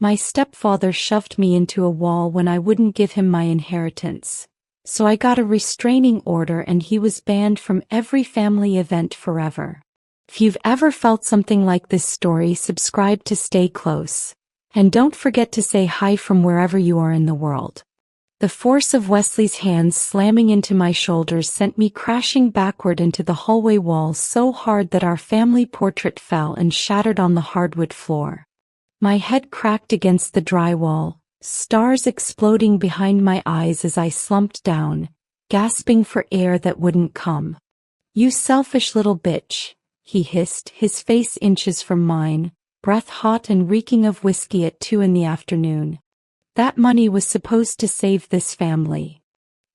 My stepfather shoved me into a wall when I wouldn't give him my inheritance. So I got a restraining order and he was banned from every family event forever. If you've ever felt something like this story, subscribe to stay close. And don't forget to say hi from wherever you are in the world. The force of Wesley's hands slamming into my shoulders sent me crashing backward into the hallway wall so hard that our family portrait fell and shattered on the hardwood floor. My head cracked against the drywall, stars exploding behind my eyes as I slumped down, gasping for air that wouldn't come. "You selfish little bitch," he hissed, his face inches from mine, breath hot and reeking of whiskey at 2 in the afternoon. That money was supposed to save this family.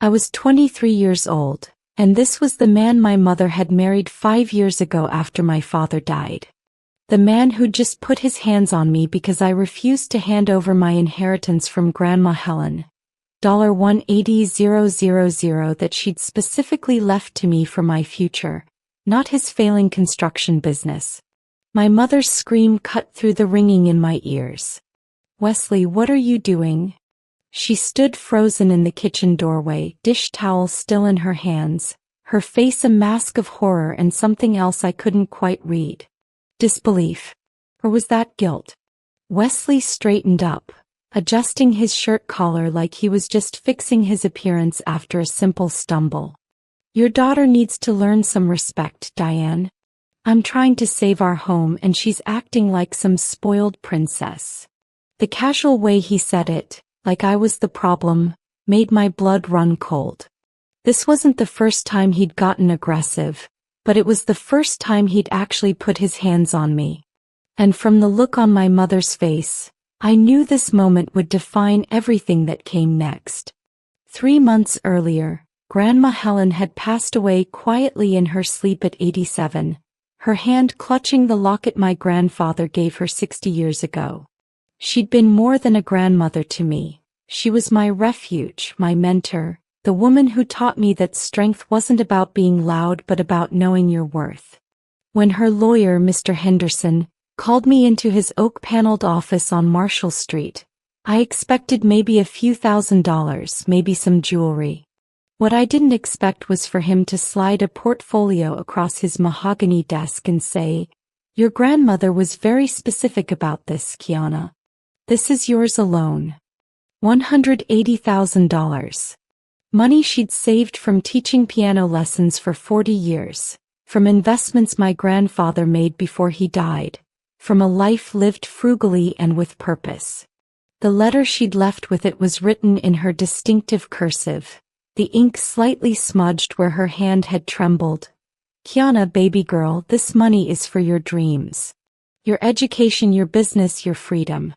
I was 23 years old, and this was the man my mother had married 5 years ago after my father died. The man who'd just put his hands on me because I refused to hand over my inheritance from Grandma Helen, $180,000 that she'd specifically left to me for my future, not his failing construction business. My mother's scream cut through the ringing in my ears. "Wesley, what are you doing?" She stood frozen in the kitchen doorway, dish towel still in her hands, her face a mask of horror and something else I couldn't quite read. Disbelief. Or was that guilt? Wesley straightened up, adjusting his shirt collar like he was just fixing his appearance after a simple stumble. "Your daughter needs to learn some respect, Diane. I'm trying to save our home and she's acting like some spoiled princess." The casual way he said it, like I was the problem, made my blood run cold. This wasn't the first time he'd gotten aggressive, but it was the first time he'd actually put his hands on me. And from the look on my mother's face, I knew this moment would define everything that came next. 3 months earlier, Grandma Helen had passed away quietly in her sleep at 87. Her hand clutching the locket my grandfather gave her 60 years ago. She'd been more than a grandmother to me. She was my refuge, my mentor, the woman who taught me that strength wasn't about being loud but about knowing your worth. When her lawyer, Mr. Henderson, called me into his oak-paneled office on Marshall Street, I expected maybe a few $1,000s, maybe some jewelry. What I didn't expect was for him to slide a portfolio across his mahogany desk and say, "Your grandmother was very specific about this, Kiana. This is yours alone." $180,000. Money she'd saved from teaching piano lessons for 40 years, from investments my grandfather made before he died, from a life lived frugally and with purpose. The letter she'd left with it was written in her distinctive cursive, the ink slightly smudged where her hand had trembled. "Kiana, baby girl, this money is for your dreams. Your education, your business, your freedom.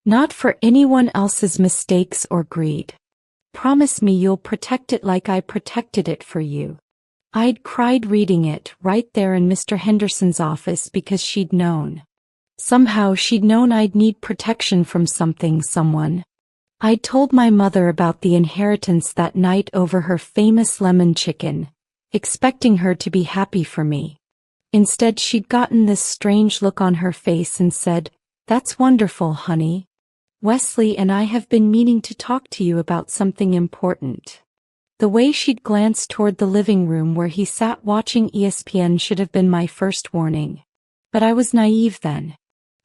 Not for anyone else's mistakes or greed. Promise me you'll protect it like I protected it for you." I'd cried reading it right there in Mr. Henderson's office because she'd known. Somehow she'd known I'd need protection from something, someone. I'd told my mother about the inheritance that night over her famous lemon chicken, expecting her to be happy for me. Instead, she'd gotten this strange look on her face and said, "That's wonderful, honey. Wesley and I have been meaning to talk to you about something important." The way she'd glanced toward the living room where he sat watching ESPN should have been my first warning. But I was naive then.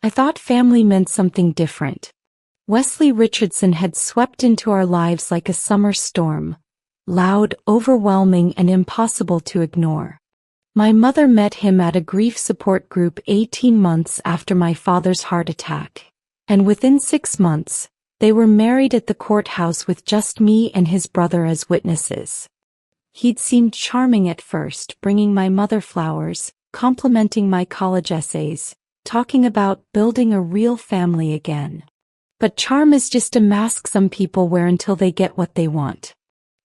I thought family meant something different. Wesley Richardson had swept into our lives like a summer storm, loud, overwhelming, and impossible to ignore. My mother met him at a grief support group 18 months after my father's heart attack, and within 6 months, they were married at the courthouse with just me and his brother as witnesses. He'd seemed charming at first, bringing my mother flowers, complimenting my college essays, talking about building a real family again. But charm is just a mask some people wear until they get what they want.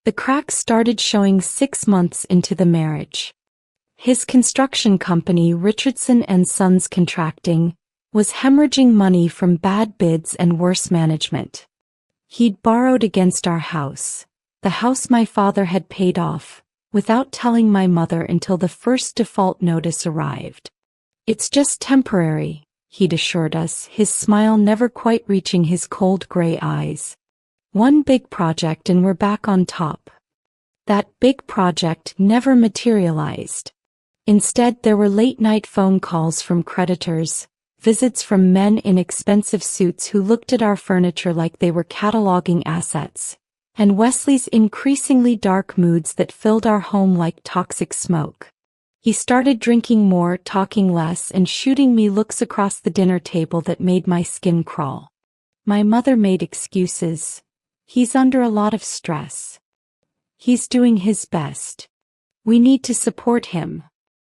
The cracks started showing 6 months into the marriage. His construction company, Richardson and Sons Contracting, was hemorrhaging money from bad bids and worse management. He'd borrowed against our house, the house my father had paid off, without telling my mother until the first default notice arrived. "It's just temporary," he'd assured us, his smile never quite reaching his cold gray eyes. One big project and we're back on top. That big project never materialized. Instead, there were late-night phone calls from creditors, visits from men in expensive suits who looked at our furniture like they were cataloging assets, and Wesley's increasingly dark moods that filled our home like toxic smoke. He started drinking more, talking less, and shooting me looks across the dinner table that made my skin crawl. My mother made excuses. He's under a lot of stress. He's doing his best. We need to support him.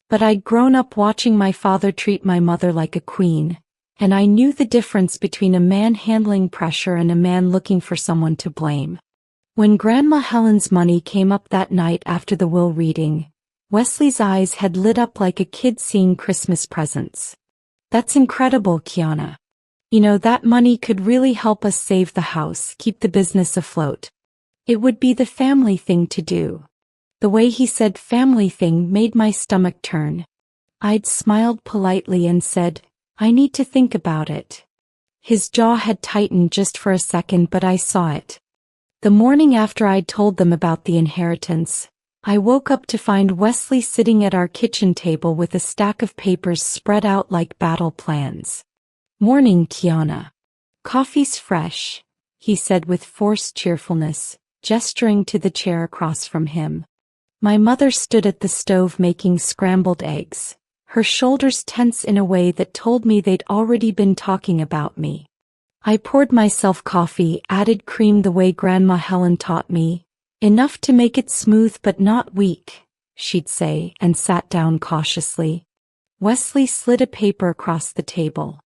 But I'd grown up watching my father treat my mother like a queen, and I knew the difference between a man handling pressure and a man looking for someone to blame. When Grandma Helen's money came up that night after the will reading, Wesley's eyes had lit up like a kid seeing Christmas presents. "That's incredible, Kiana. You know, that money could really help us save the house, keep the business afloat. It would be the family thing to do." The way he said family thing made my stomach turn. I'd smiled politely and said, "I need to think about it." His jaw had tightened just for a second, but I saw it. The morning after I'd told them about the inheritance, I woke up to find Wesley sitting at our kitchen table with a stack of papers spread out like battle plans. "Morning, Kiana. Coffee's fresh," he said with forced cheerfulness, gesturing to the chair across from him. My mother stood at the stove making scrambled eggs, her shoulders tense in a way that told me they'd already been talking about me. I poured myself coffee, added cream the way Grandma Helen taught me, enough to make it smooth but not weak, she'd say, and sat down cautiously. Wesley slid a paper across the table.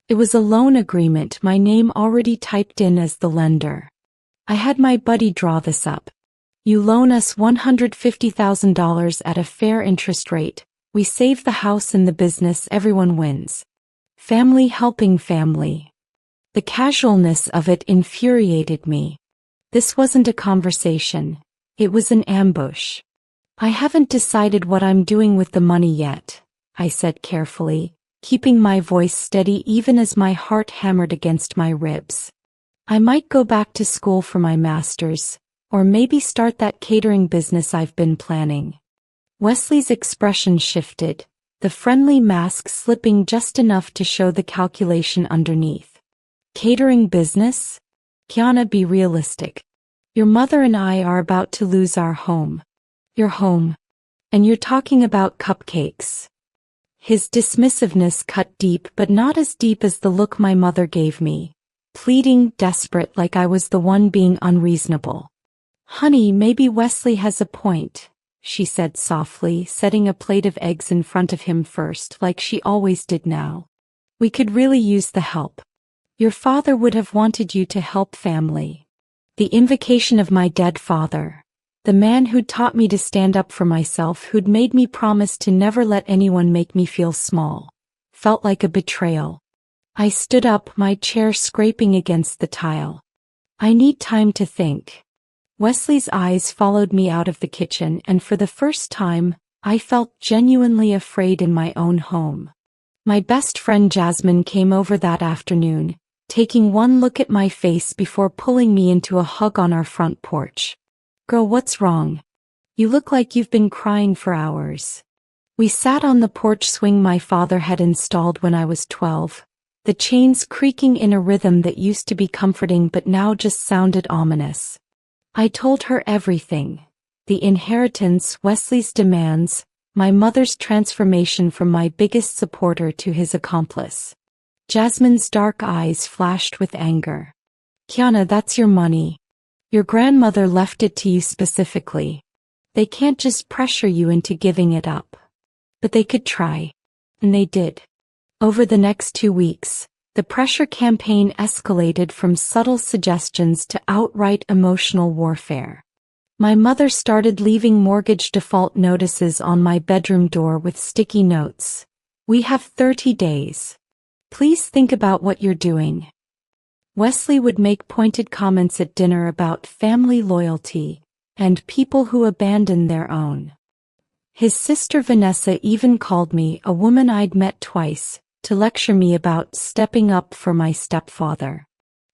It was a loan agreement, my name already typed in as the lender. "I had my buddy draw this up. You loan us $150,000 at a fair interest rate. We save the house and the business, everyone wins. Family helping family." The casualness of it infuriated me. This wasn't a conversation. It was an ambush. "I haven't decided what I'm doing with the money yet," I said carefully, keeping my voice steady even as my heart hammered against my ribs. "I might go back to school for my master's, or maybe start that catering business I've been planning." Wesley's expression shifted, the friendly mask slipping just enough to show the calculation underneath. "Catering business? Kiana, be realistic. Your mother and I are about to lose our home. Your home. And you're talking about cupcakes." His dismissiveness cut deep, but not as deep as the look my mother gave me. Pleading, desperate, like I was the one being unreasonable. "Honey, maybe Wesley has a point," she said softly, setting a plate of eggs in front of him first, like she always did now. "We could really use the help. Your father would have wanted you to help family." The invocation of my dead father, the man who'd taught me to stand up for myself, who'd made me promise to never let anyone make me feel small, felt like a betrayal. I stood up, my chair scraping against the tile. "I need time to think." Wesley's eyes followed me out of the kitchen, and for the first time, I felt genuinely afraid in my own home. My best friend Jasmine came over that afternoon, taking one look at my face before pulling me into a hug on our front porch. "Girl, what's wrong? You look like you've been crying for hours." We sat on the porch swing my father had installed when I was 12, the chains creaking in a rhythm that used to be comforting but now just sounded ominous. I told her everything. The inheritance, Wesley's demands, my mother's transformation from my biggest supporter to his accomplice. Jasmine's dark eyes flashed with anger. "Kiana, that's your money. Your grandmother left it to you specifically. They can't just pressure you into giving it up. But they could try. And they did." Over the next 2 weeks, the pressure campaign escalated from subtle suggestions to outright emotional warfare. My mother started leaving mortgage default notices on my bedroom door with sticky notes. "We have 30 days. Please think about what you're doing." Wesley would make pointed comments at dinner about family loyalty and people who abandon their own. His sister Vanessa even called me, a woman I'd met twice, to lecture me about stepping up for my stepfather.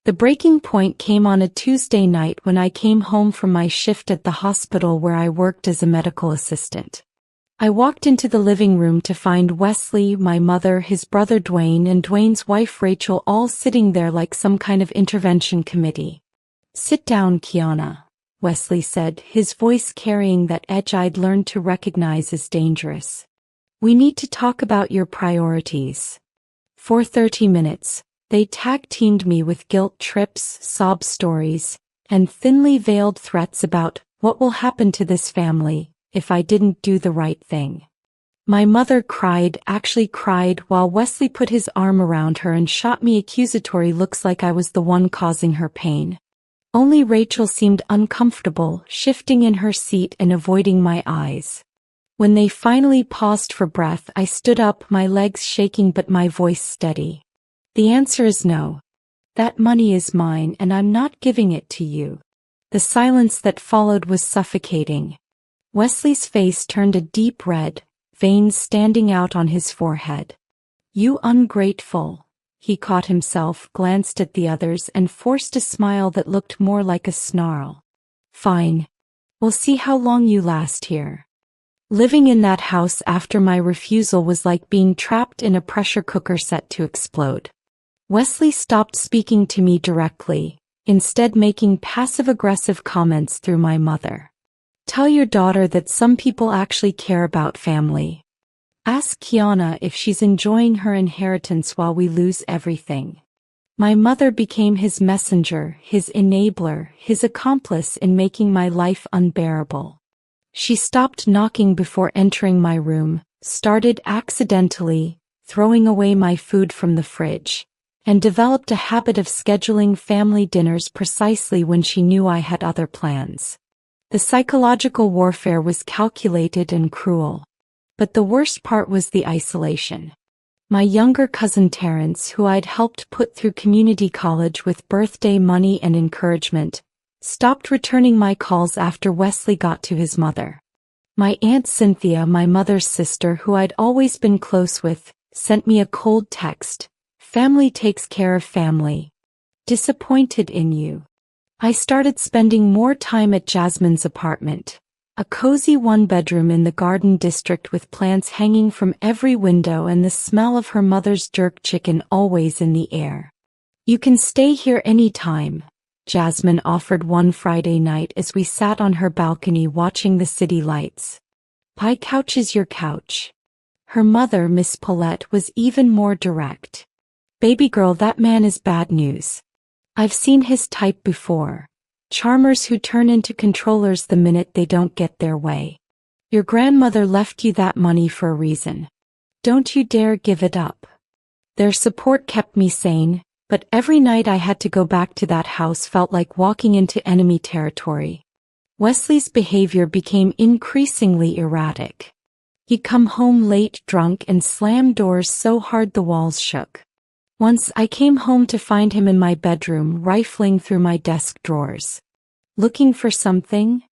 The breaking point came on a Tuesday night when I came home from my shift at the hospital where I worked as a medical assistant. I walked into the living room to find Wesley, my mother, his brother Dwayne, and Dwayne's wife Rachel all sitting there like some kind of intervention committee. "Sit down, Kiana," Wesley said, his voice carrying that edge I'd learned to recognize as dangerous. "We need to talk about your priorities." For 30 minutes, they tag-teamed me with guilt trips, sob stories, and thinly veiled threats about what will happen to this family if I didn't do the right thing. My mother actually cried, while Wesley put his arm around her and shot me accusatory looks like I was the one causing her pain. Only Rachel seemed uncomfortable, shifting in her seat and avoiding my eyes. When they finally paused for breath, I stood up, my legs shaking but my voice steady. "The answer is no. That money is mine and I'm not giving it to you." The silence that followed was suffocating. Wesley's face turned a deep red, veins standing out on his forehead. "You ungrateful." He caught himself, glanced at the others, and forced a smile that looked more like a snarl. "Fine. We'll see how long you last here." Living in that house after my refusal was like being trapped in a pressure cooker set to explode. Wesley stopped speaking to me directly, instead making passive-aggressive comments through my mother. "Tell your daughter that some people actually care about family. Ask Kiana if she's enjoying her inheritance while we lose everything." My mother became his messenger, his enabler, his accomplice in making my life unbearable. She stopped knocking before entering my room, started accidentally throwing away my food from the fridge, and developed a habit of scheduling family dinners precisely when she knew I had other plans. The psychological warfare was calculated and cruel. But the worst part was the isolation. My younger cousin Terrence, who I'd helped put through community college with birthday money and encouragement, stopped returning my calls after Wesley got to his mother. My Aunt Cynthia, my mother's sister, who I'd always been close with, sent me a cold text. "Family takes care of family. Disappointed in you." I started spending more time at Jasmine's apartment, a cozy one-bedroom in the Garden District with plants hanging from every window and the smell of her mother's jerk chicken always in the air. "You can stay here any time," Jasmine offered one Friday night as we sat on her balcony watching the city lights. "My couch is your couch." Her mother, Miss Paulette, was even more direct. "Baby girl, that man is bad news. I've seen his type before. Charmers who turn into controllers the minute they don't get their way. Your grandmother left you that money for a reason. Don't you dare give it up." Their support kept me sane, but every night I had to go back to that house felt like walking into enemy territory. Wesley's behavior became increasingly erratic. He'd come home late, drunk, and slam doors so hard the walls shook. Once I came home to find him in my bedroom, rifling through my desk drawers. "Looking for something?"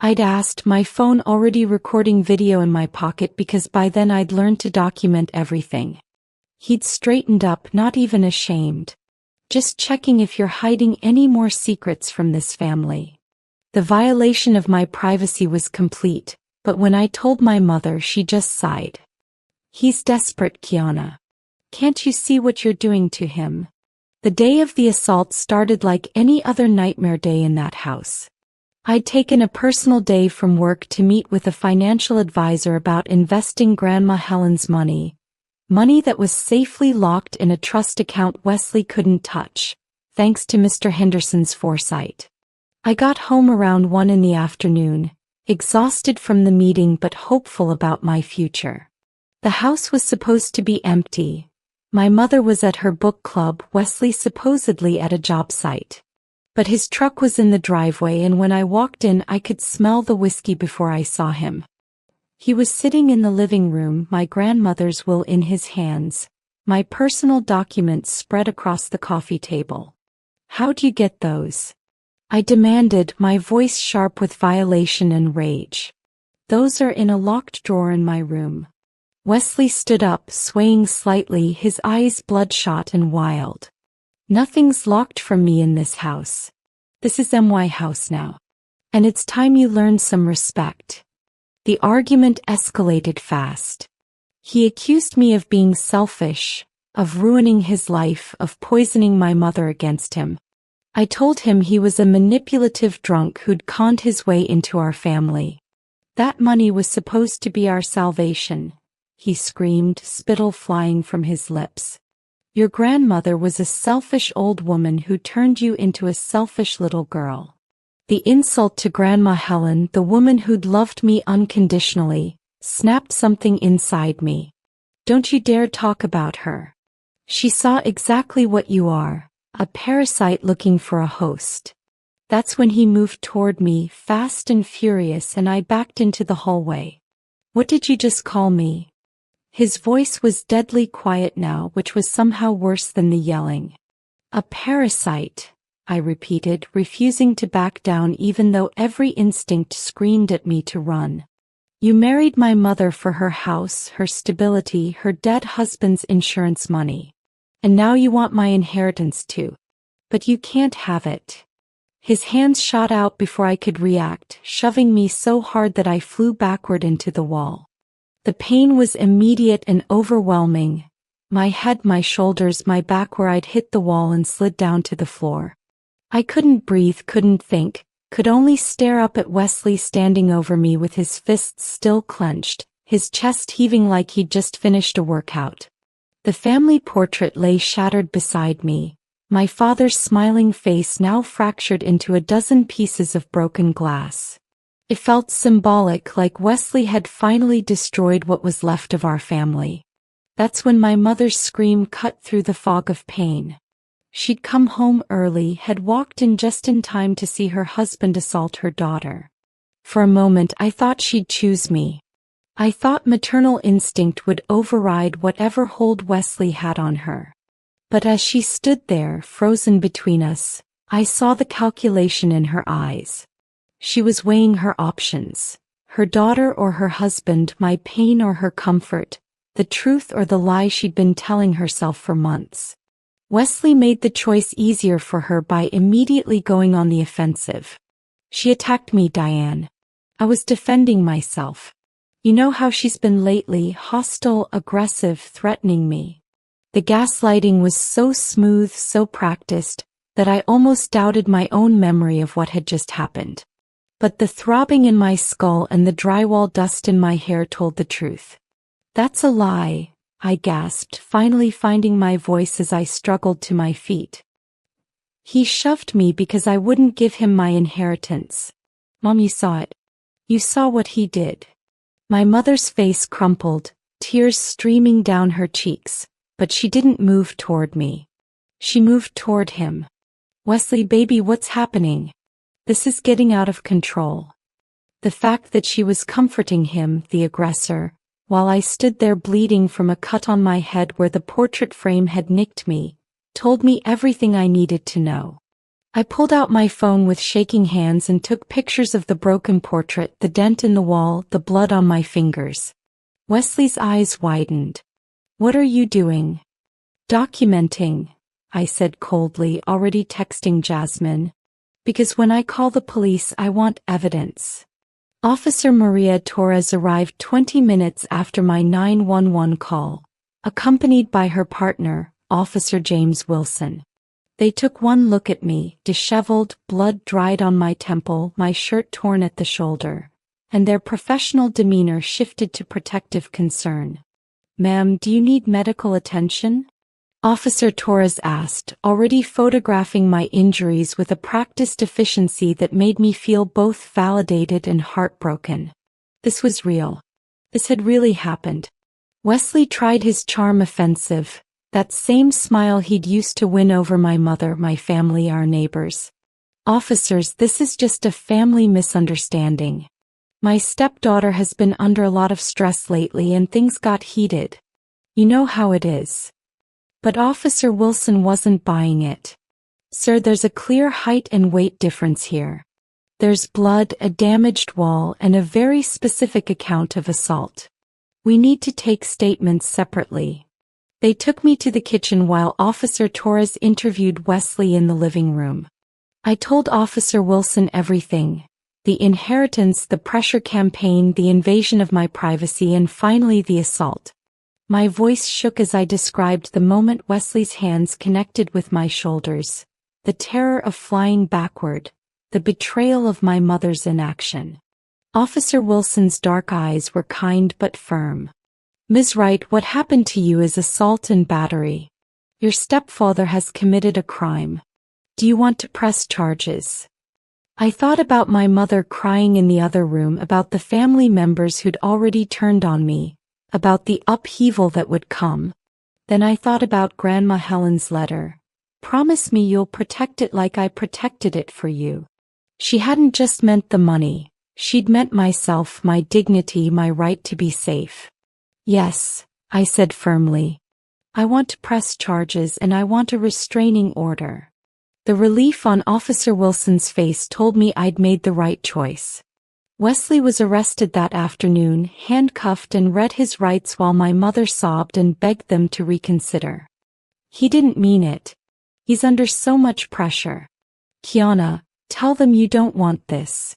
I'd asked, my phone already recording video in my pocket because by then I'd learned to document everything. He'd straightened up, not even ashamed. "Just checking if you're hiding any more secrets from this family." The violation of my privacy was complete, but when I told my mother, she just sighed. "He's desperate, Kiana. Can't you see what you're doing to him?" The day of the assault started like any other nightmare day in that house. I'd taken a personal day from work to meet with a financial advisor about investing Grandma Helen's money that was safely locked in a trust account Wesley couldn't touch, thanks to Mr. Henderson's foresight. I got home around 1 in the afternoon, exhausted from the meeting but hopeful about my future. The house was supposed to be empty. My mother was at her book club, Wesley supposedly at a job site. But his truck was in the driveway, and when I walked in I could smell the whiskey before I saw him. He was sitting in the living room, my grandmother's will in his hands, my personal documents spread across the coffee table. "How'd you get those?" I demanded, my voice sharp with violation and rage. "Those are in a locked drawer in my room." Wesley stood up, swaying slightly, his eyes bloodshot and wild. Nothing's locked from me in this house. This is my house now. And it's time you learned some respect. The argument escalated fast. He accused me of being selfish, of ruining his life, of poisoning my mother against him. I told him he was a manipulative drunk who'd conned his way into our family. That money was supposed to be our salvation, he screamed, spittle flying from his lips. Your grandmother was a selfish old woman who turned you into a selfish little girl. The insult to Grandma Helen, the woman who'd loved me unconditionally, snapped something inside me. Don't you dare talk about her. She saw exactly what you are, a parasite looking for a host. That's when he moved toward me, fast and furious, and I backed into the hallway. What did you just call me? His voice was deadly quiet now, which was somehow worse than the yelling. A parasite, I repeated, refusing to back down even though every instinct screamed at me to run. You married my mother for her house, her stability, her dead husband's insurance money. And now you want my inheritance too. But you can't have it. His hands shot out before I could react, shoving me so hard that I flew backward into the wall. The pain was immediate and overwhelming. My head, my shoulders, my back, where I'd hit the wall and slid down to the floor. I couldn't breathe, couldn't think, could only stare up at Wesley standing over me with his fists still clenched, his chest heaving like he'd just finished a workout. The family portrait lay shattered beside me, my father's smiling face now fractured into a dozen pieces of broken glass. It felt symbolic, like Wesley had finally destroyed what was left of our family. That's when my mother's scream cut through the fog of pain. She'd come home early, had walked in just in time to see her husband assault her daughter. For a moment I thought she'd choose me. I thought maternal instinct would override whatever hold Wesley had on her. But as she stood there, frozen between us, I saw the calculation in her eyes. She was weighing her options. Her daughter or her husband, my pain or her comfort, the truth or the lie she'd been telling herself for months. Wesley made the choice easier for her by immediately going on the offensive. She attacked me, Diane. I was defending myself. You know how she's been lately, hostile, aggressive, threatening me. The gaslighting was so smooth, so practiced, that I almost doubted my own memory of what had just happened. But the throbbing in my skull and the drywall dust in my hair told the truth. That's a lie, I gasped, finally finding my voice as I struggled to my feet. He shoved me because I wouldn't give him my inheritance. Mom, you saw it. You saw what he did. My mother's face crumpled, tears streaming down her cheeks, but she didn't move toward me. She moved toward him. Wesley, baby, what's happening? This is getting out of control. The fact that she was comforting him, the aggressor, while I stood there bleeding from a cut on my head where the portrait frame had nicked me, told me everything I needed to know. I pulled out my phone with shaking hands and took pictures of the broken portrait, the dent in the wall, the blood on my fingers. Wesley's eyes widened. What are you doing? Documenting, I said coldly, already texting Jasmine. Because when I call the police, I want evidence. Officer Maria Torres arrived 20 minutes after my 911 call, accompanied by her partner, Officer James Wilson. They took one look at me, disheveled, blood dried on my temple, my shirt torn at the shoulder, and their professional demeanor shifted to protective concern. Ma'am, do you need medical attention? Officer Torres asked, already photographing my injuries with a practiced efficiency that made me feel both validated and heartbroken. This was real. This had really happened. Wesley tried his charm offensive, that same smile he'd used to win over my mother, my family, our neighbors. Officers, this is just a family misunderstanding. My stepdaughter has been under a lot of stress lately and things got heated. You know how it is. But Officer Wilson wasn't buying it. Sir, there's a clear height and weight difference here. There's blood, a damaged wall, and a very specific account of assault. We need to take statements separately. They took me to the kitchen while Officer Torres interviewed Wesley in the living room. I told Officer Wilson everything. The inheritance, the pressure campaign, the invasion of my privacy, and finally the assault. My voice shook as I described the moment Wesley's hands connected with my shoulders, the terror of flying backward, the betrayal of my mother's inaction. Officer Wilson's dark eyes were kind but firm. Ms. Wright, what happened to you is assault and battery. Your stepfather has committed a crime. Do you want to press charges? I thought about my mother crying in the other room, about the family members who'd already turned on me, about the upheaval that would come. Then I thought about Grandma Helen's letter. Promise me you'll protect it like I protected it for you. She hadn't just meant the money. She'd meant myself, my dignity, my right to be safe. Yes, I said firmly. I want to press charges and I want a restraining order. The relief on Officer Wilson's face told me I'd made the right choice. Wesley was arrested that afternoon, handcuffed, and read his rights while my mother sobbed and begged them to reconsider. He didn't mean it. He's under so much pressure. Kiana, tell them you don't want this.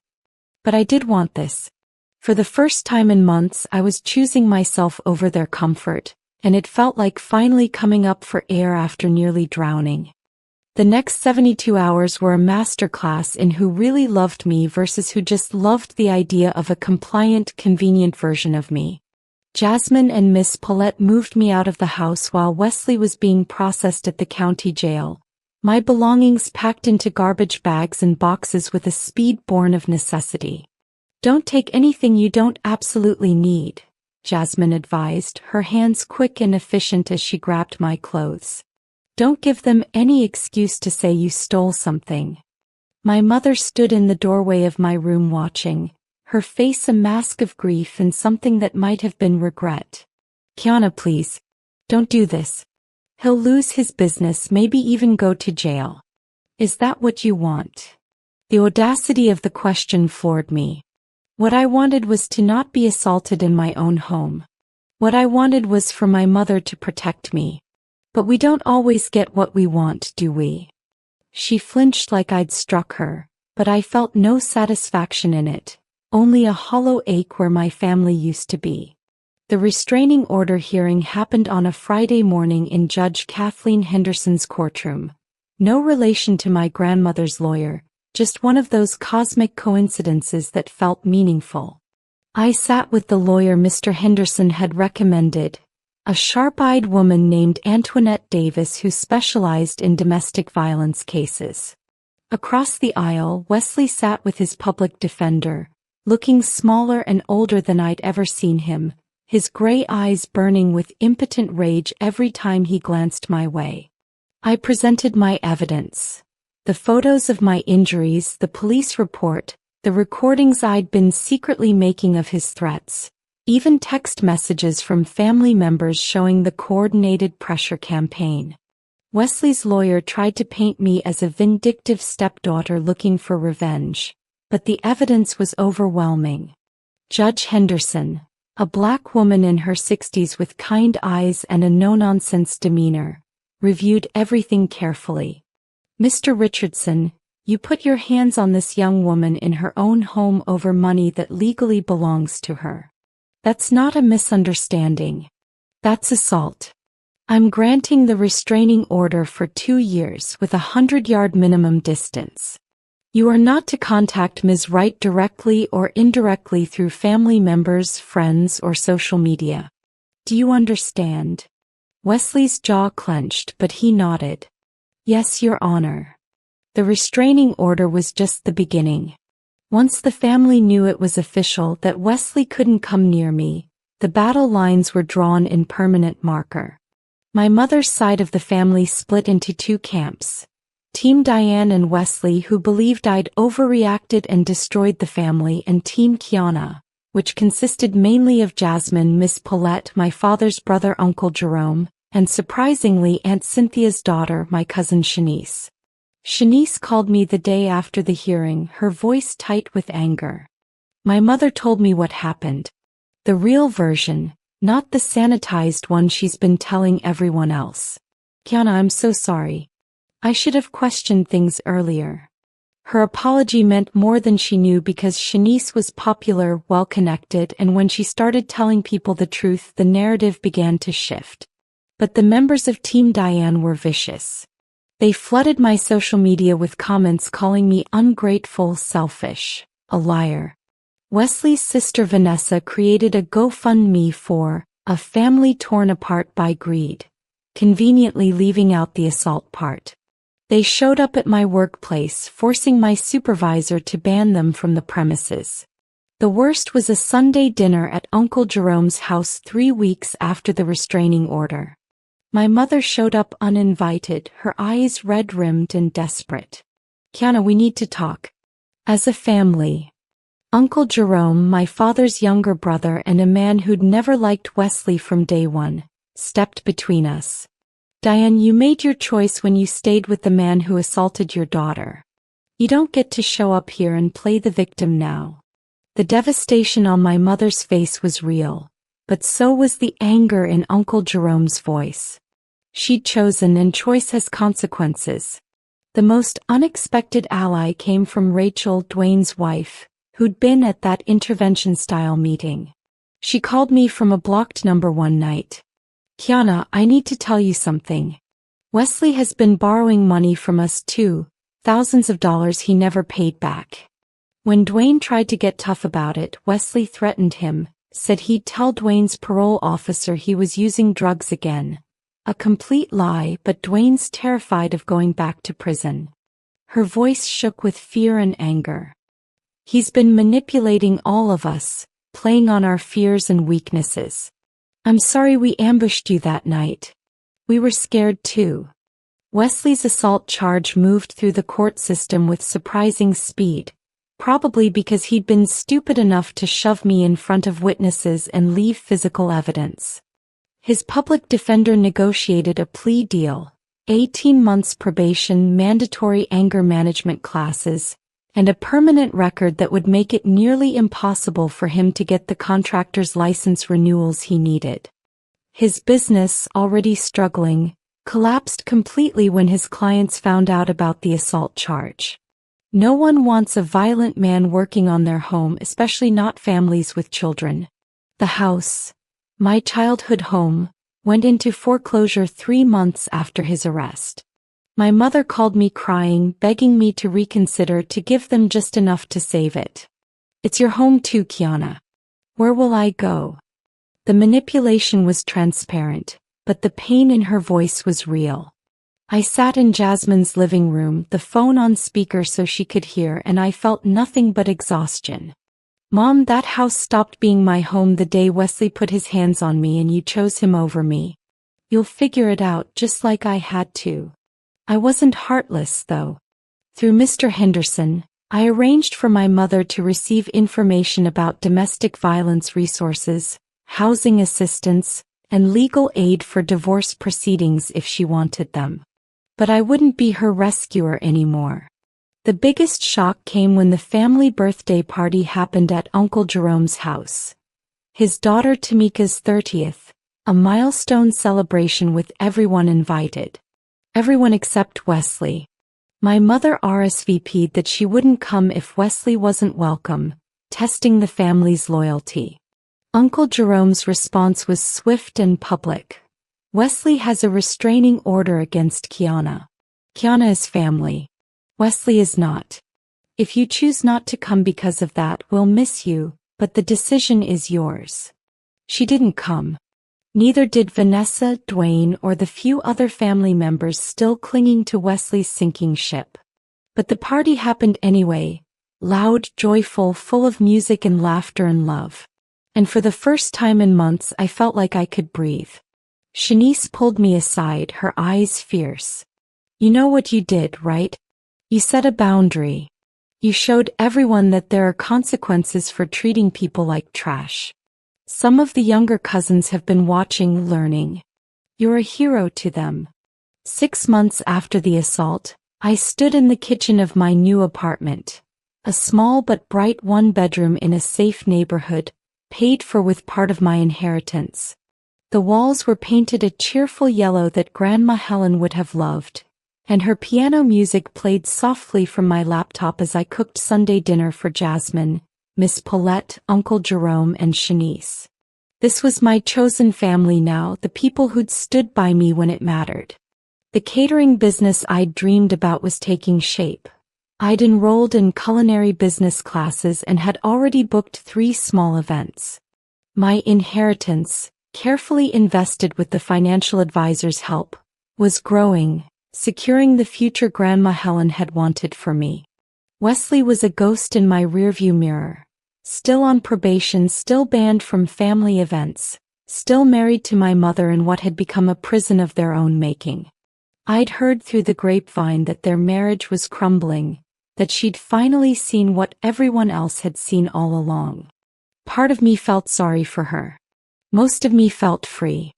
But I did want this. For the first time in months, I was choosing myself over their comfort, and it felt like finally coming up for air after nearly drowning. The next 72 hours were a masterclass in who really loved me versus who just loved the idea of a compliant, convenient version of me. Jasmine and Miss Paulette moved me out of the house while Wesley was being processed at the county jail, my belongings packed into garbage bags and boxes with a speed born of necessity. Don't take anything you don't absolutely need, Jasmine advised, her hands quick and efficient as she grabbed my clothes. Don't give them any excuse to say you stole something. My mother stood in the doorway of my room watching, her face a mask of grief and something that might have been regret. Kiana, please. Don't do this. He'll lose his business, maybe even go to jail. Is that what you want? The audacity of the question floored me. What I wanted was to not be assaulted in my own home. What I wanted was for my mother to protect me. But we don't always get what we want, do we? She flinched like I'd struck her, but I felt no satisfaction in it, only a hollow ache where my family used to be. The restraining order hearing happened on a Friday morning in Judge Kathleen Henderson's courtroom. No relation to my grandmother's lawyer, just one of those cosmic coincidences that felt meaningful. I sat with the lawyer Mr. Henderson had recommended, a sharp-eyed woman named Antoinette Davis who specialized in domestic violence cases. Across the aisle, Wesley sat with his public defender, looking smaller and older than I'd ever seen him, his gray eyes burning with impotent rage every time he glanced my way. I presented my evidence. The photos of my injuries, the police report, the recordings I'd been secretly making of his threats. Even text messages from family members showing the coordinated pressure campaign. Wesley's lawyer tried to paint me as a vindictive stepdaughter looking for revenge, but the evidence was overwhelming. Judge Henderson, a black woman in her 60s with kind eyes and a no-nonsense demeanor, reviewed everything carefully. Mr. Richardson, you put your hands on this young woman in her own home over money that legally belongs to her. That's not a misunderstanding. That's assault. I'm granting the restraining order for 2 years with a 100-yard minimum distance. You are not to contact Ms. Wright directly or indirectly through family members, friends, or social media. Do you understand? Wesley's jaw clenched, but he nodded. Yes, Your Honor. The restraining order was just the beginning. Once the family knew it was official that Wesley couldn't come near me, the battle lines were drawn in permanent marker. My mother's side of the family split into 2 camps. Team Diane and Wesley, who believed I'd overreacted and destroyed the family, and Team Kiana, which consisted mainly of Jasmine, Miss Paulette, my father's brother Uncle Jerome, and surprisingly Aunt Cynthia's daughter, my cousin Shanice. Shanice called me the day after the hearing, her voice tight with anger. My mother told me what happened. The real version, Not the sanitized one she's been telling everyone else. Kiana, I'm so sorry. I should have questioned things earlier. Her apology meant more than she knew because Shanice was popular, well-connected, and when she started telling people the truth, the narrative began to shift. But the members of Team Diane were vicious. They flooded my social media with comments calling me ungrateful, selfish, a liar. Wesley's sister Vanessa created a GoFundMe for a family torn apart by greed, conveniently leaving out the assault part. They showed up at my workplace, forcing my supervisor to ban them from the premises. The worst was a Sunday dinner at Uncle Jerome's house 3 weeks after the restraining order. My mother showed up uninvited, her eyes red-rimmed and desperate. Kiana, we need to talk. As a family. Uncle Jerome, my father's younger brother and a man who'd never liked Wesley from day one, stepped between us. Diane, you made your choice when you stayed with the man who assaulted your daughter. You don't get to show up here and play the victim now. The devastation on my mother's face was real, but so was the anger in Uncle Jerome's voice. She'd chosen, and choice has consequences. The most unexpected ally came from Rachel, Dwayne's wife, who'd been at that intervention-style meeting. She called me from a blocked number one night. Kiana, I need to tell you something. Wesley has been borrowing money from us too, thousands of dollars he never paid back. When Dwayne tried to get tough about it, Wesley threatened him, said he'd tell Dwayne's parole officer he was using drugs again. A complete lie, but Dwayne's terrified of going back to prison. Her voice shook with fear and anger. He's been manipulating all of us, playing on our fears and weaknesses. I'm sorry we ambushed you that night. We were scared too. Wesley's assault charge moved through the court system with surprising speed, probably because he'd been stupid enough to shove me in front of witnesses and leave physical evidence. His public defender negotiated a plea deal, 18 months probation, mandatory anger management classes, and a permanent record that would make it nearly impossible for him to get the contractor's license renewals he needed. His business, already struggling, collapsed completely when his clients found out about the assault charge. No one wants a violent man working on their home, especially not families with children. The house, my childhood home, went into foreclosure 3 months after his arrest. My mother called me crying, begging me to reconsider, to give them just enough to save it. It's your home too, Kiana. Where will I go? The manipulation was transparent, but the pain in her voice was real. I sat in Jasmine's living room, the phone on speaker so she could hear, and I felt nothing but exhaustion. Mom, that house stopped being my home the day Wesley put his hands on me and you chose him over me. You'll figure it out just like I had to. I wasn't heartless, though. Through Mr. Henderson, I arranged for my mother to receive information about domestic violence resources, housing assistance, and legal aid for divorce proceedings if she wanted them. But I wouldn't be her rescuer anymore. The biggest shock came when the family birthday party happened at Uncle Jerome's house. His daughter Tamika's 30th, a milestone celebration with everyone invited. Everyone except Wesley. My mother RSVP'd that she wouldn't come if Wesley wasn't welcome, testing the family's loyalty. Uncle Jerome's response was swift and public. Wesley has a restraining order against Kiana. Kiana is family. Wesley is not. If you choose not to come because of that, we'll miss you, but the decision is yours. She didn't come. Neither did Vanessa, Dwayne, or the few other family members still clinging to Wesley's sinking ship. But the party happened anyway, loud, joyful, full of music and laughter and love. And for the first time in months I felt like I could breathe. Shanice pulled me aside, her eyes fierce. You know what you did, right? You set a boundary. You showed everyone that there are consequences for treating people like trash. Some of the younger cousins have been watching, learning. You're a hero to them. 6 months after the assault, I stood in the kitchen of my new apartment, a small but bright 1-bedroom in a safe neighborhood, paid for with part of my inheritance. The walls were painted a cheerful yellow that Grandma Helen would have loved, and her piano music played softly from my laptop as I cooked Sunday dinner for Jasmine, Miss Paulette, Uncle Jerome, and Shanice. This was my chosen family now, the people who'd stood by me when it mattered. The catering business I'd dreamed about was taking shape. I'd enrolled in culinary business classes and had already booked 3 small events. My inheritance, carefully invested with the financial advisor's help, was growing, securing the future Grandma Helen had wanted for me. Wesley was a ghost in my rearview mirror. Still on probation, still banned from family events, still married to my mother in what had become a prison of their own making. I'd heard through the grapevine that their marriage was crumbling, that she'd finally seen what everyone else had seen all along. Part of me felt sorry for her. Most of me felt free.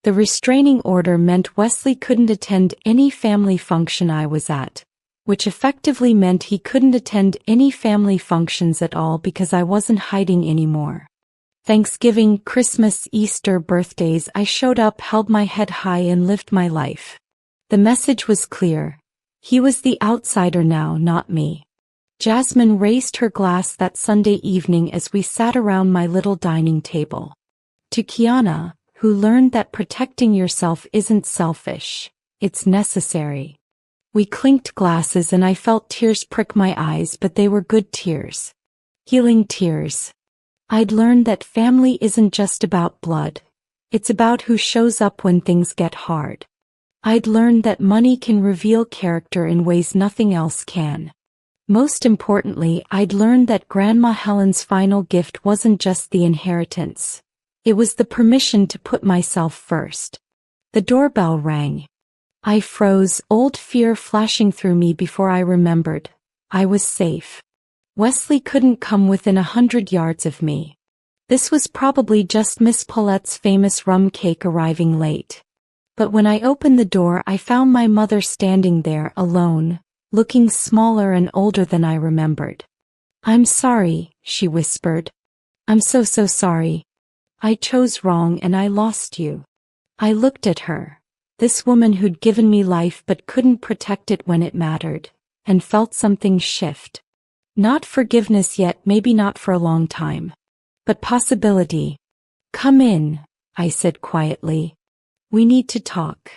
The restraining order meant Wesley couldn't attend any family function I was at, which effectively meant he couldn't attend any family functions at all because I wasn't hiding anymore. Thanksgiving, Christmas, Easter, birthdays, I showed up, held my head high, and lived my life. The message was clear. He was the outsider now, not me. Jasmine raised her glass that Sunday evening as we sat around my little dining table. To Kiana, who learned that protecting yourself isn't selfish, it's necessary. We clinked glasses and I felt tears prick my eyes, but they were good tears. Healing tears. I'd learned that family isn't just about blood. It's about who shows up when things get hard. I'd learned that money can reveal character in ways nothing else can. Most importantly, I'd learned that Grandma Helen's final gift wasn't just the inheritance. It was the permission to put myself first. The doorbell rang. I froze, old fear flashing through me before I remembered. I was safe. Wesley couldn't come within 100 yards of me. This was probably just Miss Paulette's famous rum cake arriving late. But when I opened the door, I found my mother standing there alone, looking smaller and older than I remembered. "I'm sorry," she whispered. "I'm so sorry. I chose wrong and I lost you." I looked at her, this woman who'd given me life but couldn't protect it when it mattered, and felt something shift. Not forgiveness yet, maybe not for a long time. But possibility. "Come in," I said quietly. "We need to talk."